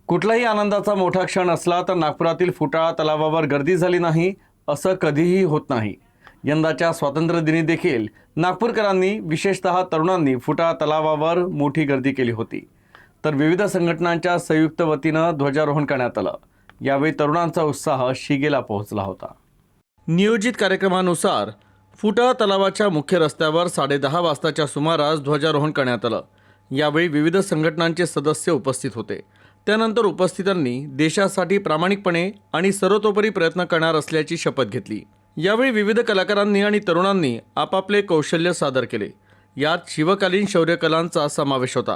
कुठलाही आनंदाचा मोठा क्षण असला तर नागपुरातील फुटाळा तलावावर गर्दी झाली नाही असं कधीही होत नाही। यंदाच्या स्वातंत्र्य दिनी देखील नागपूरकरांनी विशेषतः तरुणांनी फुटाळा तलावावर मोठी गर्दी केली होती। तर विविध संघटनांच्या संयुक्त वतीनं ध्वजारोहण करण्यात आलं। यावेळी तरुणांचा उत्साह शिगेला पोहोचला होता। नियोजित कार्यक्रमानुसार फुटाळा तलावाच्या मुख्य रस्त्यावर 10:30 वाजताच्या सुमारास ध्वजारोहण करण्यात आलं। यावेळी विविध संघटनांचे सदस्य उपस्थित होते। त्यानंतर उपस्थितांनी देशासाठी प्रामाणिकपणे आणि सर्वतोपरी प्रयत्न करणार असल्याची शपथ घेतली। यावेळी विविध कलाकारांनी आणि तरुणांनी आपापले कौशल्य सादर केले। यात शिवकालीन शौर्यकलांचा समावेश होता।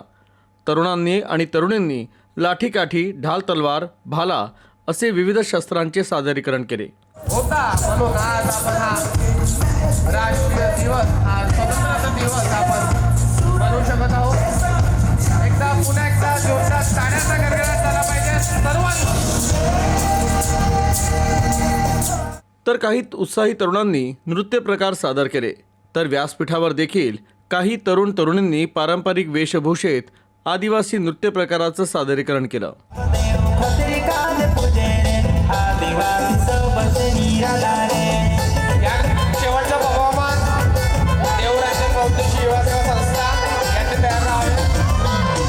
तरुणांनी आणि तरुणींनी लाठीकाठी, ढाल तलवार, भाला असे विविध शस्त्रांचे सादरीकरण केले। होता म्हणून आज आपण हा राष्ट्रीय दिवस, हा स्वातंत्र्याचा दिवस आपण बनवू शकत आहोत। पुन्हा एकदा जोरदार टाळ्यांचा गडगडाट झाला पाहिजे सर्वांना। तर काही उत्साही तरुणांनी नृत्य प्रकार सादर केले। तर व्यासपीठावर देखील काही तरुण तरुणींनी पारंपरिक वेशभूषेत आदिवासी नृत्य प्रकाराचं सादरीकरण केलं। शेवटचा परफॉर्मन्स देवराजे बौद्ध सेवा संस्था यांचे तयार आहे।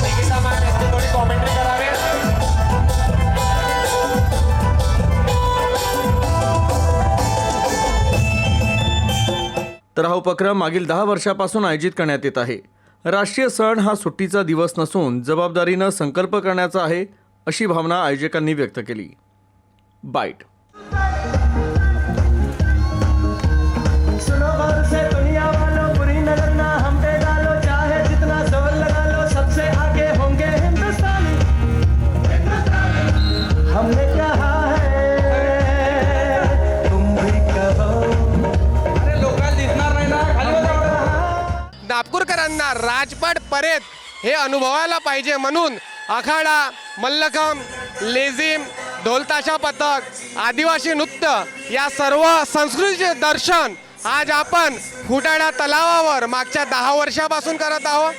निकिता मॅम यांची थोडी कॉमेंट्री करावे। तर हा उपक्रम मागील 10 वर्षापासून आयोजित करण्यात येत आहे। राष्ट्रीय सण हा सुट्टीचा दिवस नसून जबाबदारीनं संकल्प करण्याचा आहे अशी भावना आयोजकांनी व्यक्त केली। बाईट। नागपूरकरांना राजपाट परेड हे अनुभवायला पाहिजे म्हणून आखाडा, मल्लखंब, लेझिम, ढोलताशा पथक, आदिवासी नृत्य या सर्व संस्कृतीचे दर्शन आज आपण फुटाळा तलावावर मागच्या 10 वर्षापासून करत आहोत।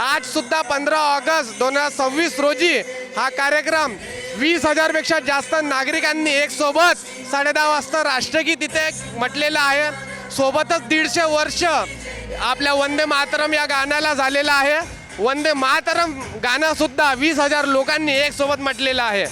आज सुद्धा 15 ऑगस्ट 2026 रोजी हा कार्यक्रम 20,000 पेक्षा जास्त नागरिकांनी एक सोबत 10:30 वाजता राष्ट्रगीत इथे म्हटलेलं आहे। सोबतच 150 वर्ष आपल्या वंदे मातरम या गाण्याला झालेलं आहे। वंदे मातरम गाणं सुद्धा 20,000 लोकांनी एक सोबत म्हटलेलं आहे।